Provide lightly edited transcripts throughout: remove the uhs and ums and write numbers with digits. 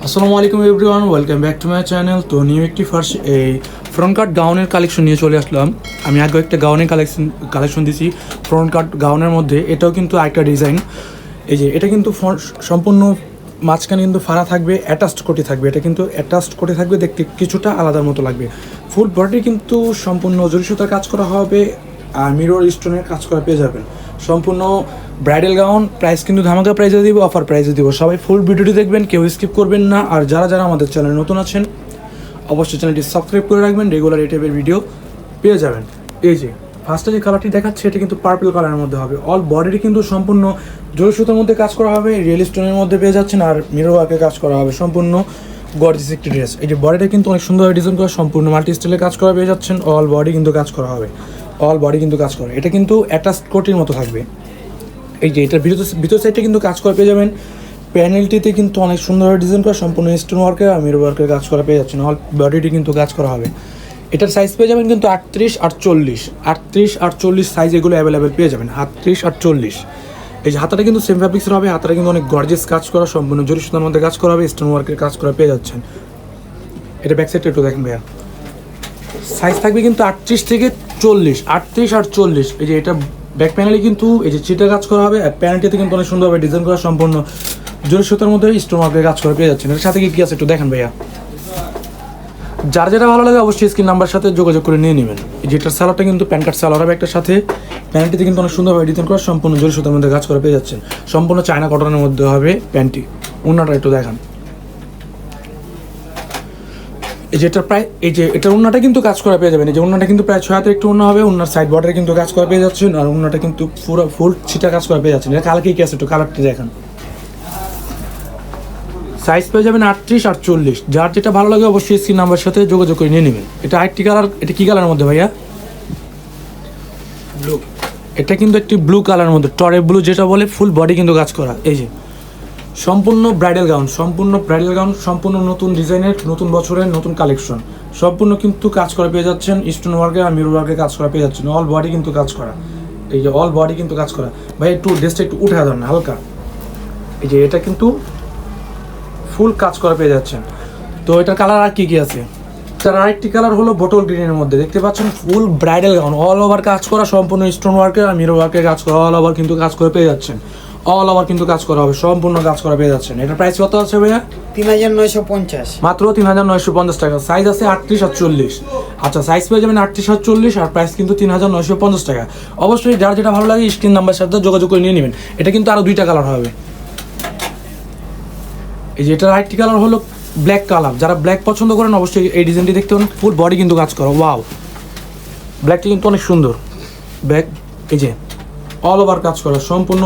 আসসালামু আলাইকুম everyone, welcome back to my channel. তো নিউ একটি ফ্রন্ট কাট গাউনের কালেকশন নিয়ে চলে আসলাম। আমি আগে একটা গাউনের কালেকশন দিছি ফ্রন্ট কাট গাউনের মধ্যে। এটাও কিন্তু আরেকটা ডিজাইন। এই যে এটা কিন্তু সম্পূর্ণ মাঝখানে কিন্তু ফাড়া থাকবে, অ্যাটাচড কোটি থাকবে। এটা কিন্তু অ্যাটাচড কোটি থাকবে, দেখতে কিছুটা আলাদার মতো লাগবে। ফুল বডি কিন্তু সম্পূর্ণ জরি সুতার কাজ করা হবে আর মিরর স্টোনের কাজ করা পেয়ে যাবেন। সম্পূর্ণ ব্রাইডাল গাউন, প্রাইস কিন্তু ধামাকা প্রাইসে দিব, অফার প্রাইসে দিব। সবাই ফুল ভিডিওটি দেখবেন, কেউ স্কিপ করবেন না। আর যারা যারা আমাদের চ্যানেলে নতুন আছেন অবশ্যই চ্যানেলটি সাবস্ক্রাইব করে রাখবেন, রেগুলার এই টাইপের ভিডিও পেয়ে যাবেন। এই যে ফার্স্টে যে কালারটি দেখাচ্ছে এটা কিন্তু পার্পল কালারের মধ্যে হবে। অল বডিটি কিন্তু সম্পূর্ণ জরি সুতার মধ্যে কাজ করা হবে, রিয়েল স্টোনের মধ্যে পেয়ে যাচ্ছেন। আর মিরর ওয়ার্কে কাজ করা হবে, সম্পূর্ণ গর্জিয়াস একটি ড্রেস। এই যে বডিটা কিন্তু অনেক সুন্দরভাবে ডিজাইন করা, সম্পূর্ণ মাল্টি স্টাইলে কাজ করা পেয়ে যাচ্ছেন। অল বডি কিন্তু কাজ করা হবে, অল বডি কিন্তু কাজ করে। এটা কিন্তু অ্যাটাচড কোটির মতো থাকবে। এই যে এটার ভিতর সাইডে কিন্তু কাজ করা পেয়ে যাবেন। প্যানেলটিতে কিন্তু অনেক সুন্দরভাবে ডিজাইন করা, সম্পূর্ণ স্টোন ওয়ার্কের আর মিরর ওয়ার্কের কাজ করা পেয়ে যাচ্ছেন। অল বডিটি কিন্তু কাজ করা হবে। এটার সাইজ পেয়ে যাবেন কিন্তু 38-48 সাইজ এগুলো অ্যাভেলেবেল পেয়ে যাবেন। 38-48। এই যে হাতাটা কিন্তু সেম ফ্যাব্রিক্সের হবে। হাতাটা কিন্তু অনেক গর্জিয়াস কাজ করা, সম্পূর্ণ জরি সুতার মধ্যে কাজ করা হবে, স্টোন ওয়ার্কের কাজ করা পেয়ে যাচ্ছেন। এটা ব্যাক সাইডটা একটু দেখেন ভাইয়া। সাইজ থাকবে কিন্তু 38-40। এই যে এটা ব্যাক প্যানেলে কিন্তু এই যে চিটা কাজ করা হবে। আর প্যানেলটিতে কিন্তু অনেক সুন্দরভাবে ডিজাইন করা, সম্পূর্ণ জরি সুতার মধ্যে স্টোন ওয়ার্কের কাজ করে পেয়ে যাচ্ছেন। এর সাথে কি আছে একটু দেখেন ভাইয়া। যার যেটা ভালো লাগে অবশ্যই স্ক্রিন নাম্বার সাথে যোগাযোগ করে নিয়ে নেবেন। যেটার সালোয়ারটা কিন্তু প্যান কার্ড সালোয়ার হবে একটার সাথে। প্যান্টটিতে কিন্তু অনেক সুন্দরভাবে ডিজাইন করা, সম্পূর্ণ জরি সুতার মধ্যে কাজ করে পেয়ে যাচ্ছেন। সম্পূর্ণ চায়না কটনের মধ্যে হবে প্যান্টটি। ওড়নাটা একটু দেখান। এই যে এটার প্রায় এই যে এটার ওড়নাটা কিন্তু কাজ করা পেয়ে যাবেন। এই যে ওড়নাটা কিন্তু প্রায় 6 হাতের একটু ওড়না হবে। ওড়নার সাইড বর্ডারে কিন্তু কাজ করা পেয়ে যাচ্ছেন। আর ওড়নাটা কিন্তু পুরো ফুল ছিটা কাজ করা পেয়ে যাচ্ছেন। এটা কালার কি আছে একটু কালারটি দেখান। সাইজ পেয়ে যাবেন 38-48। যার যেটা ভালো লাগে অবশ্যই স্ক্রিন নাম্বার সাথে যোগাযোগ করে নিয়ে নেবেন। এটা আরেকটি কালার। এটা কি কালারের মধ্যে ভাইয়া? ব্লু। এটা কিন্তু একটি ব্লু কালারের মধ্যে, টরে ব্লু যেটা বলে। ফুল বডি কিন্তু কাজ করা। এই যে সম্পূর্ণ ব্রাইডাল গাউন, সম্পূর্ণ নতুন ডিজাইনের, নতুন বছরের নতুন কালেকশন। সম্পূর্ণ কিন্তু কাজ করা পেয়ে যাচ্ছেন, স্টোন ওয়ার্কে আর মিরর ওয়ার্কে কাজ করা পেয়ে যাচ্ছেন। অল বডি কিন্তু কাজ করা। এই যে অল বডি কিন্তু কাজ করা। ভাই একটু ড্রেসটা একটু উঠে দেন না হালকা। এই যে এটা কিন্তু ফুল কাজ করা পেয়ে যাচ্ছেন। তো এটার কালার আর কি কি আছে? তার আরেকটি কালার হলো বোটল গ্রিনের মধ্যে, দেখতে পাচ্ছেন ফুল ব্রাইডাল গাউন, অল ওভার কাজ করা, সম্পূর্ণ স্টোন ওয়ার্কে আর মিরর ওয়ার্কে কাজ করা। অল ওভার কিন্তু কাজ করে পেয়ে যাচ্ছেন। অল ওভার কিন্তু কাজ করা হবে, সম্পূর্ণ কাজ করা পেয়ে যাচ্ছেন। এটার প্রাইস কত আছে ভাইয়া? 3950, মাত্র 3950 টাকা। সাইজ আছে 38-48। আচ্ছা, সাইজ পেয়ে যাবেন 38-48 আর প্রাইস কিন্তু 3950 টাকা। অবশ্যই যার যেটা ভালো লাগে স্ক্রিন নাম্বার সাথে যোগাযোগ করে নিয়ে নেবেন। এটা কিন্তু আরও 2টা কালার হবে। এই যে এটার আরেকটি কালার হলো ব্ল্যাক কালার। যারা ব্ল্যাক পছন্দ করেন অবশ্যই এই ডিজাইনটি দেখতে পারেন। ফুল বডি কিন্তু কাজ করা। ওয়াও, ব্ল্যাকটি কিন্তু অনেক সুন্দর। ব্ল্যাক এই যে অল ওভার কাজ করা, সম্পূর্ণ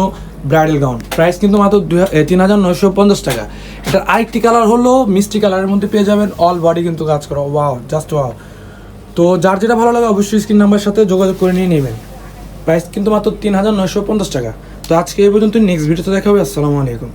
ব্রাইডাল গাউন। প্রাইস কিন্তু মাত্র 3950 টাকা। এটার আরেকটি কালার হলো মিষ্টি কালারের মধ্যে পেয়ে যাবেন। অল বডি কিন্তু কাজ করা। Wow, just wow. তো যার যেটা ভালো লাগে অবশ্যই স্ক্রিন নাম্বার সাথে যোগাযোগ করে নিয়ে নেবেন। প্রাইস কিন্তু মাত্র 3950 টাকা। তো আজকে এই পর্যন্ত, নেক্সট ভিডিওতে দেখা হবে। আসসালামু আলাইকুম।